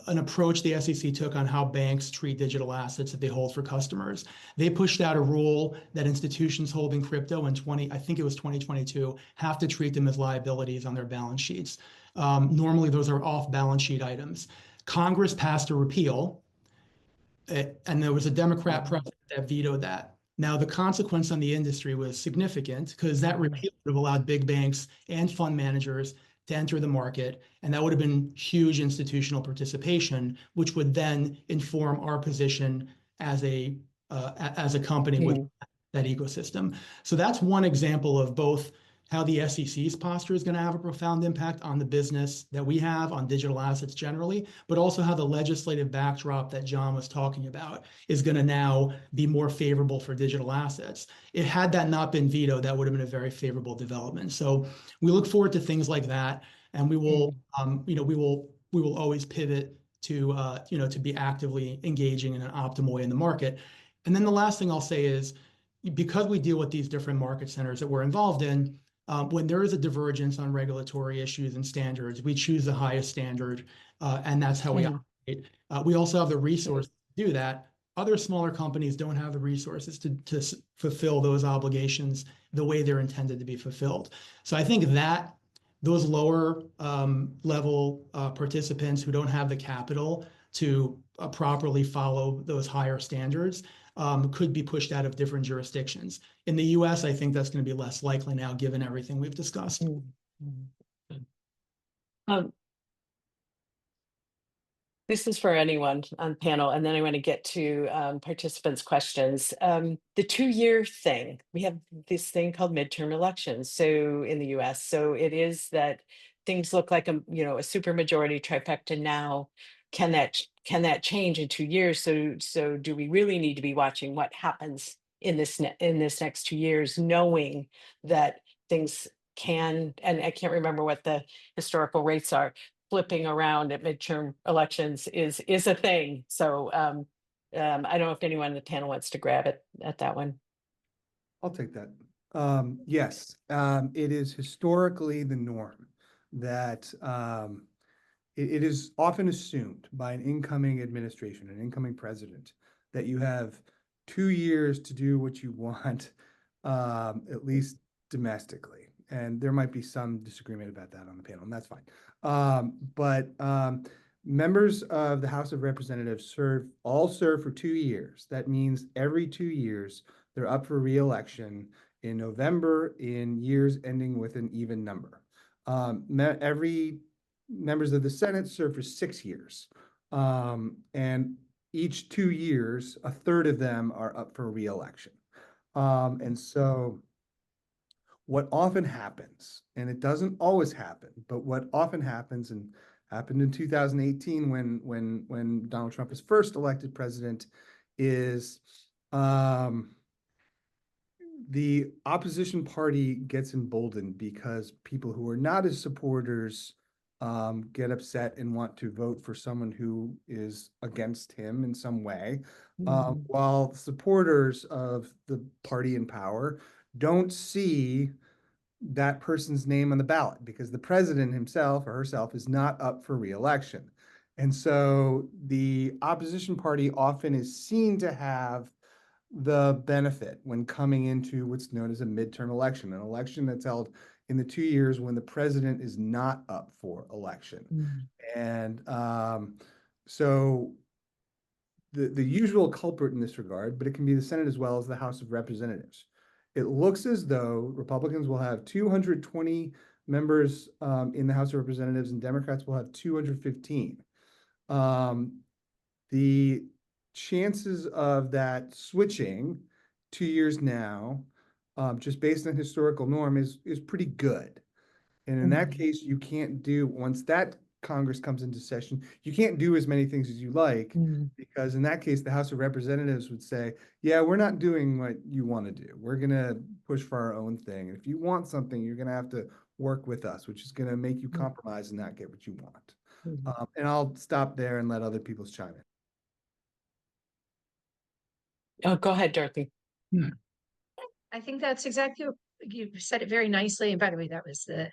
approach the SEC took on how banks treat digital assets that they hold for customers. They pushed out a rule that institutions holding crypto in I think it was 2022, have to treat them as liabilities on their balance sheets. Normally, those are off-balance sheet items. Congress passed a repeal, and there was a Democrat president that vetoed that. Now, the consequence on the industry was significant, because that repeal would have allowed big banks and fund managers to enter the market, and that would have been huge institutional participation, which would then inform our position as a company with that ecosystem. So that's one example of both how the SEC's posture is going to have a profound impact on the business that we have on digital assets generally, but also how the legislative backdrop that John was talking about is going to now be more favorable for digital assets. Had that not been vetoed, that would have been a very favorable development. So we look forward to things like that, and we will, we will always pivot to, to be actively engaging in an optimal way in the market. And then the last thing I'll say is, because we deal with these different market centers that we're involved in, when there is a divergence on regulatory issues and standards, we choose the highest standard, and that's how we operate. We also have the resources to do that. Other smaller companies don't have the resources to fulfill those obligations the way they're intended to be fulfilled. So I think that those lower level participants who don't have the capital to properly follow those higher standards could be pushed out of different jurisdictions. In the US, I think that's going to be less likely now, given everything we've discussed. This is for anyone on the panel, and then I want to get to participants' questions. The 2-year thing, we have this thing called midterm elections. So in the US, so it is that things look like a supermajority trifecta now. Can that change in 2 years? So do we really need to be watching what happens in this next 2 years, knowing that things can, and I can't remember what the historical rates are, flipping around at midterm elections is a thing. So I don't know if anyone in the panel wants to grab it at that one. I'll take that. Yes, it is historically the norm that it is often assumed by an incoming administration, an incoming president, that you have 2 years to do what you want, at least domestically. And there might be some disagreement about that on the panel, and that's fine. But members of the House of Representatives serve for 2 years. That means every 2 years they're up for re-election in November in years ending with an even number. Every members of the Senate serve for 6 years. And each 2 years, a third of them are up for re-election. And so what often happens, and it doesn't always happen, but what often happens, and happened in 2018 when Donald Trump was first elected president, is the opposition party gets emboldened because people who are not his supporters get upset and want to vote for someone who is against him in some way, while supporters of the party in power don't see that person's name on the ballot because the president himself or herself is not up for re-election. And so the opposition party often is seen to have the benefit when coming into what's known as a midterm election, an election that's held in the 2 years when the president is not up for election. And so the usual culprit in this regard, but it can be the Senate as well as the House of Representatives. It looks as though Republicans will have 220 members in the House of Representatives and Democrats will have 215. The chances of that switching 2 years now, just based on historical norm, is pretty good. And in that case, you can't do, once that Congress comes into session, you can't do as many things as you like, because in that case, the House of Representatives would say, yeah, we're not doing what you want to do. We're going to push for our own thing. And if you want something, you're going to have to work with us, which is going to make you compromise and not get what you want. And I'll stop there and let other people chime in. Oh, go ahead, Dorothy. I think that's exactly, you said it very nicely. And by the way, that was the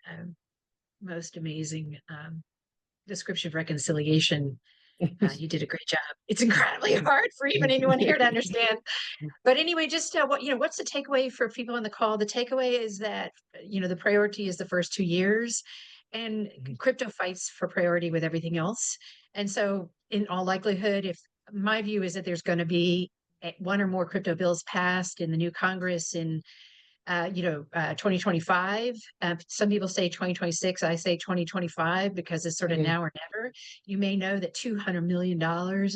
most amazing description of reconciliation. You did a great job. It's incredibly hard for even anyone here to understand. But anyway, just what's the takeaway for people on the call? The takeaway is that, the priority is the first 2 years, and crypto fights for priority with everything else. And so in all likelihood, if my view is that there's going to be one or more crypto bills passed in the new Congress in 2025. Some people say 2026. I say 2025 because it's sort of now or never. You may know that $200 million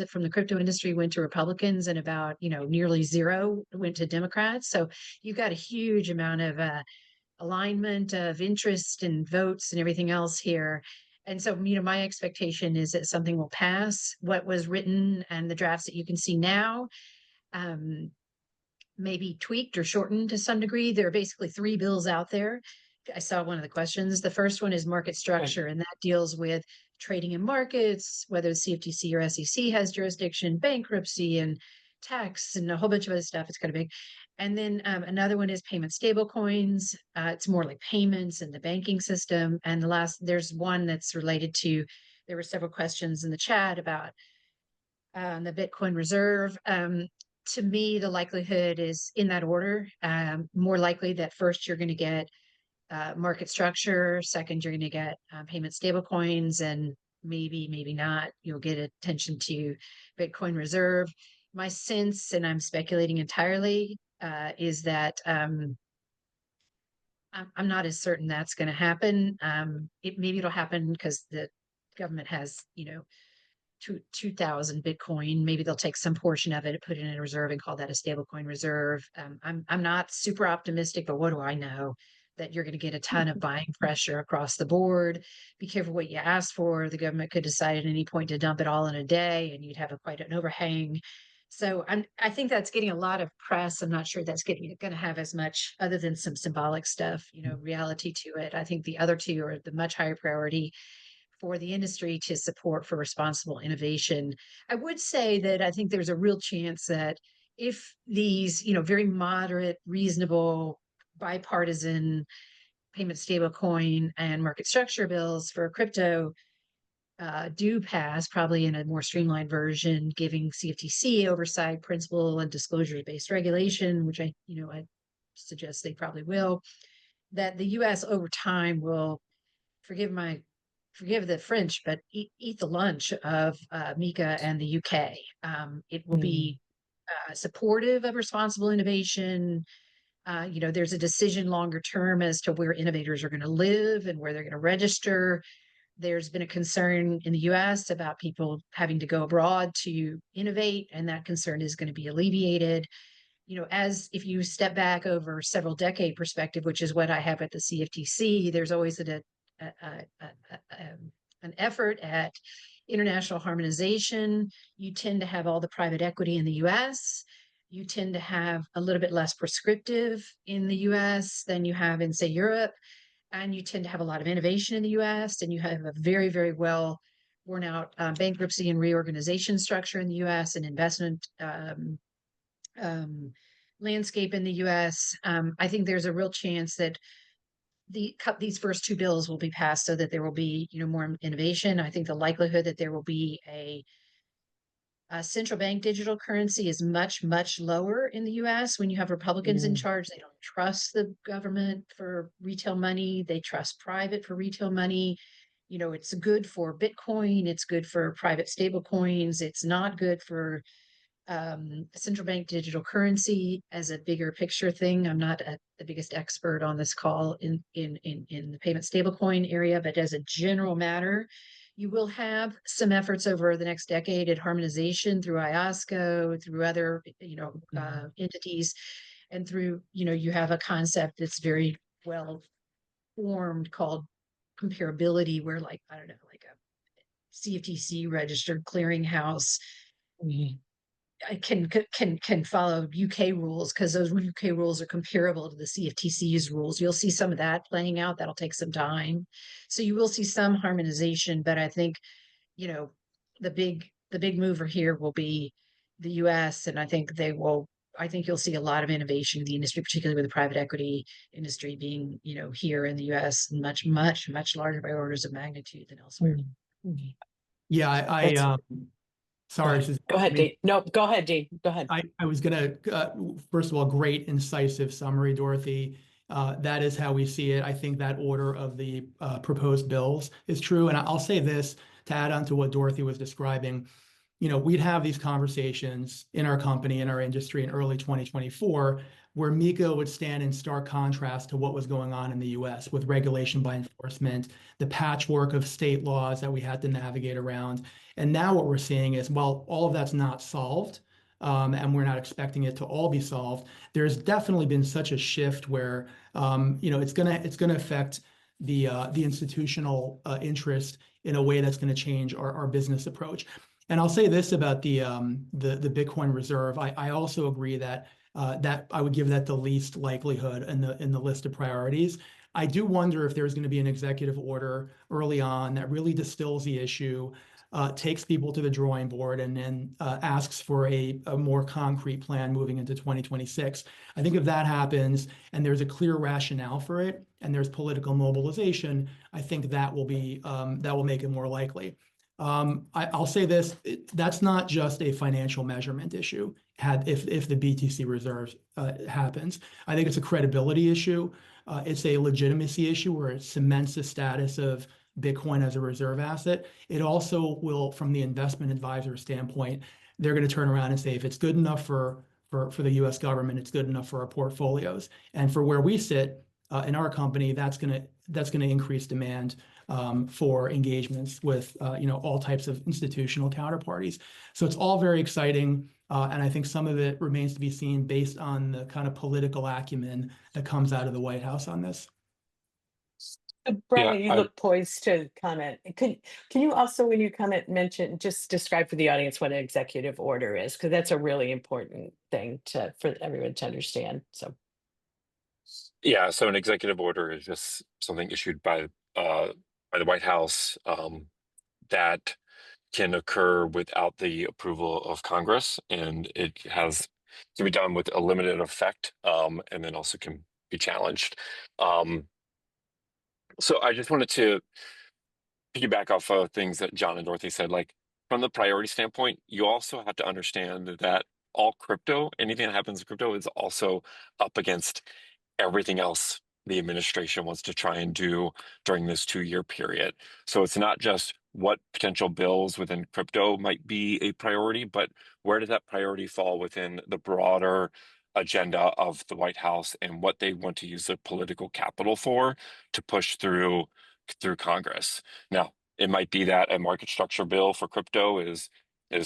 from the crypto industry went to Republicans and about, nearly zero went to Democrats. So you've got a huge amount of alignment of interest and votes and everything else here. And so, my expectation is that something will pass. What was written and the drafts that you can see now, maybe tweaked or shortened to some degree. There are basically 3 bills out there. I saw one of the questions. The first one is market structure, and that deals with trading in markets, whether the CFTC or SEC has jurisdiction, bankruptcy and tax and a whole bunch of other stuff. It's kind of big. And then another one is payment stable coins. It's more like payments in the banking system. And there's one that's related to, there were several questions in the chat about the Bitcoin reserve. To me, the likelihood is in that order. More likely that first you're going to get market structure, second you're going to get payment stable coins, and maybe not, you'll get attention to Bitcoin reserve. My sense, and I'm speculating entirely, is that I'm not as certain that's going to happen. Maybe it'll happen because the government has, 2,000 Bitcoin. Maybe they'll take some portion of it, put it in a reserve, and call that a stablecoin reserve. I'm not super optimistic, but what do I know? That you're going to get a ton of buying pressure across the board. Be careful what you ask for. The government could decide at any point to dump it all in a day, and you'd have quite an overhang. So I think that's getting a lot of press. I'm not sure that's going to have as much, other than some symbolic stuff, reality to it. I think the other two are the much higher priority for the industry to support for responsible innovation. I would say that I think there's a real chance that if these, very moderate, reasonable, bipartisan payment stablecoin and market structure bills for crypto do pass, probably in a more streamlined version, giving CFTC oversight, principle and disclosure-based regulation, which I suggest they probably will, that the U.S. over time will, forgive the French, but eat the lunch of MiCA and the UK. It will be supportive of responsible innovation. There's a decision longer term as to where innovators are going to live and where they're going to register. There's been a concern in the US about people having to go abroad to innovate, and that concern is going to be alleviated. As if you step back over several decade perspective, which is what I have at the CFTC, there's always an effort at international harmonization. You tend to have all the private equity in the US. You tend to have a little bit less prescriptive in the US than you have in, say, Europe. And you tend to have a lot of innovation in the US, and you have a very, very well worn out bankruptcy and reorganization structure in the US, and investment landscape in the US. I think there's a real chance that these first two bills will be passed so that there will be, more innovation. I think the likelihood that there will be a central bank digital currency is much, much lower in the US when you have Republicans in charge. They don't trust the government for retail money. They trust private for retail money. It's good for Bitcoin. It's good for private stable coins. It's not good for central bank digital currency as a bigger picture thing. I'm not the biggest expert on this call in the payment stablecoin area, but as a general matter, you will have some efforts over the next decade at harmonization through IOSCO, through other entities, and through you have a concept that's very well formed called comparability, where like a CFTC registered clearinghouse can follow UK rules, because those UK rules are comparable to the CFTC's rules. You'll see some of that playing out. That'll take some time. So you will see some harmonization, but I think, the big mover here will be the US, and I think you'll see a lot of innovation in the industry, particularly with the private equity industry being, here in the US, much, much, much larger by orders of magnitude than elsewhere. Yeah, sorry. Go ahead, Dean. No, go ahead, Dean. Go ahead. I was going to, first of all, great, incisive summary, Dorothy. That is how we see it. I think that order of the proposed bills is true. And I'll say this to add on to what Dorothy was describing. We'd have these conversations in our company, in our industry in early 2024, where MiCA would stand in stark contrast to what was going on in the US with regulation by enforcement, the patchwork of state laws that we had to navigate around. And now what we're seeing is, while all of that's not solved, and we're not expecting it to all be solved, there's definitely been such a shift where it's gonna affect the institutional interest in a way that's going to change our business approach. And I'll say this about the Bitcoin reserve. I also agree that that I would give that the least likelihood in the list of priorities. I do wonder if there's going to be an executive order early on that really distills the issue, takes people to the drawing board, and then asks for a more concrete plan moving into 2026. I think if that happens and there's a clear rationale for it and there's political mobilization, I think that will make it more likely. I'll say this: that's not just a financial measurement issue. If the BTC reserve happens, I think it's a credibility issue. It's a legitimacy issue where it cements the status of Bitcoin as a reserve asset. It also will, from the investment advisor standpoint, they're going to turn around and say, if it's good enough for the U.S. government, it's good enough for our portfolios. And for where we sit in our company, that's going to increase demand for engagements with all types of institutional counterparties. So it's all very exciting. And I think some of it remains to be seen based on the kind of political acumen that comes out of the White House on this. Yeah, Brian, you look poised to comment. Can you also, when you comment, just describe for the audience what an executive order is? Because that's a really important thing for everyone to understand. So, yeah. So an executive order is just something issued by the White House that can occur without the approval of Congress, and it can be done with a limited effect, and then also can be challenged. So I just wanted to piggyback off of things that John and Dorothy said. Like, from the priority standpoint, you also have to understand that all crypto, anything that happens in crypto, is also up against everything else the administration wants to try and do during this 2-year period. So it's not just what potential bills within crypto might be a priority, but where does that priority fall within the broader agenda of the White House and what they want to use their political capital for to push through Congress. Now, it might be that a market structure bill for crypto is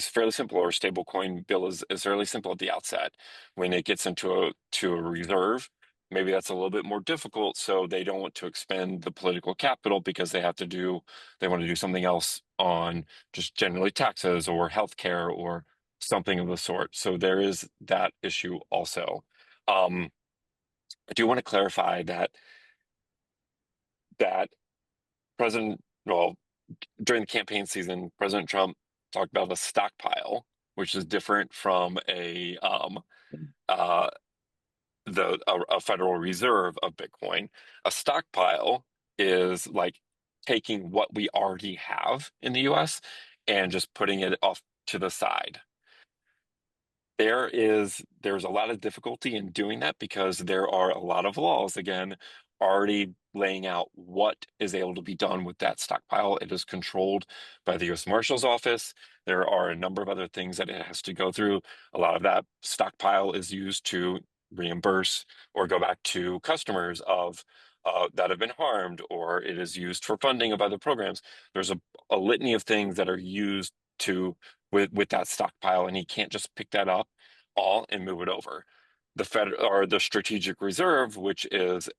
fairly simple, or a stablecoin bill is fairly simple at the outset. When it gets into a reserve, maybe that's a little bit more difficult, so they don't want to expend the political capital because they want to do something else on just generally taxes or healthcare or something of the sort. So there is that issue also. I do want to clarify that during the campaign season, President Trump talked about a stockpile, which is different from a Federal Reserve of Bitcoin. A stockpile is like taking what we already have in the US and just putting it off to the side. There's a lot of difficulty in doing that because there are a lot of laws, again, already laying out what is able to be done with that stockpile. It is controlled by the US Marshal's Office. There are a number of other things that it has to go through. A lot of that stockpile is used to reimburse or go back to customers that have been harmed, or it is used for funding of other programs. There's a litany of things that are used with that stockpile, and he can't just pick that up all and move it over. The the strategic reserve, which is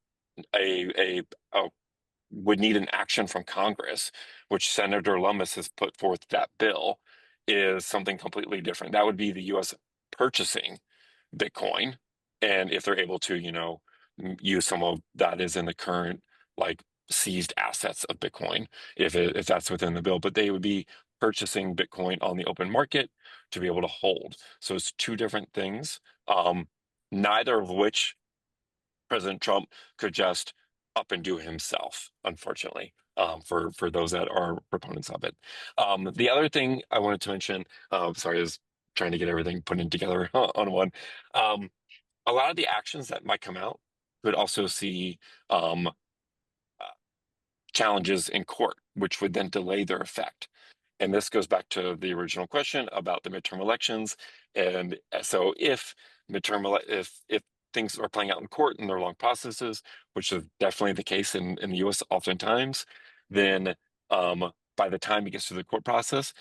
would need an action from Congress, which Senator Lummis has put forth that bill, is something completely different. That would be the U.S. purchasing Bitcoin, and if they're able to, use some of that is in the current like seized assets of Bitcoin, if that's within the bill, but they would be purchasing Bitcoin on the open market to be able to hold. So it's two different things, neither of which President Trump could just up and do himself, unfortunately, for those that are proponents of it. The other thing I wanted to mention, sorry, I was trying to get everything put in together on one. A lot of the actions that might come out could also see challenges in court, which would then delay their effect. And this goes back to the original question about the midterm elections. And so if things are playing out in court and they're long processes, which is definitely the case in the US oftentimes, then by the time it gets to the court process,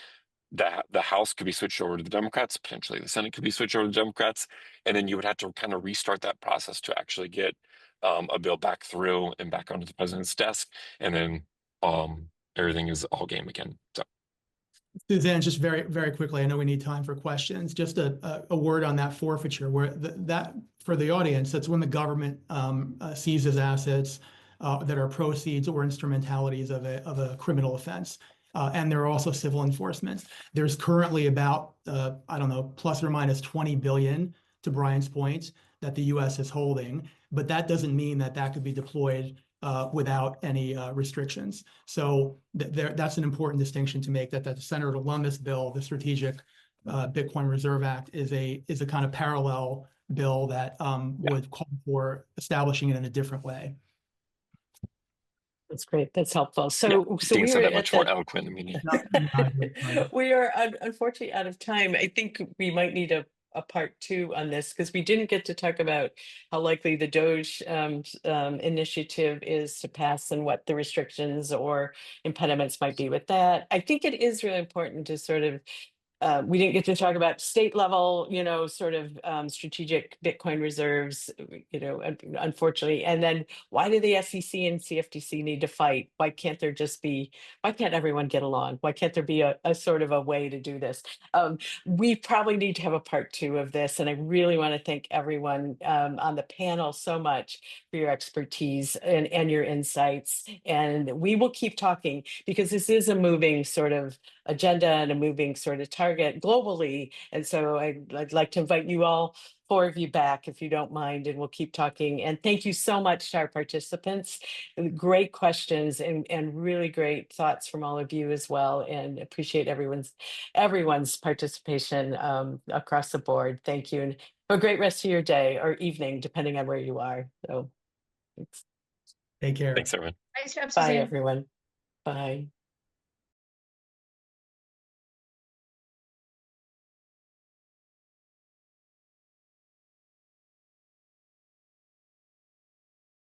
the House could be switched over to the Democrats, potentially the Senate could be switched over to the Democrats, and then you would have to kind of restart that process to actually get a bill back through and back onto the president's desk, and then everything is all game again. So, Suzanne, just very, very quickly, I know we need time for questions. Just a word on that forfeiture, where that for the audience, that's when the government seizes assets that are proceeds or instrumentalities of a criminal offense. And there are also civil enforcement. There's currently about, I don't know, plus or minus 20 billion, to Brian's point, that the US is holding, but that doesn't mean that could be deployed without any restrictions. So that's an important distinction to make, that the Senator Lummis bill, the Strategic Bitcoin Reserve Act, is a kind of parallel bill that would call for establishing it in a different way. that's great. That's helpful. So, yeah, so Dean we said were that at much more the. eloquent than me. We are unfortunately out of time. I think we might need a a part two on this, because we didn't get to talk about how likely the Doge initiative is to pass and what the restrictions or impediments might be with that. I think it is really important to sort of we didn't get to talk about state level, sort of strategic Bitcoin reserves, unfortunately. And then why do the SEC and CFTC need to fight? Why can't everyone get along? Why can't there be a sort of a way to do this? We probably need to have a part two of this. And I really want to thank everyone on the panel so much for your expertise and your insights. And we will keep talking, because this is a moving sort of agenda and a moving sort of target globally. And so I'd like to invite you all, four of you, back if you don't mind, and we'll keep talking. And thank you so much to our participants. Great questions and really great thoughts from all of you as well. And appreciate everyone's participation across the board. Thank you. And have a great rest of your day or evening, depending on where you are. So thanks. Take care. Thanks, everyone. Nice job, Bye, Suzanne. everyone. Bye.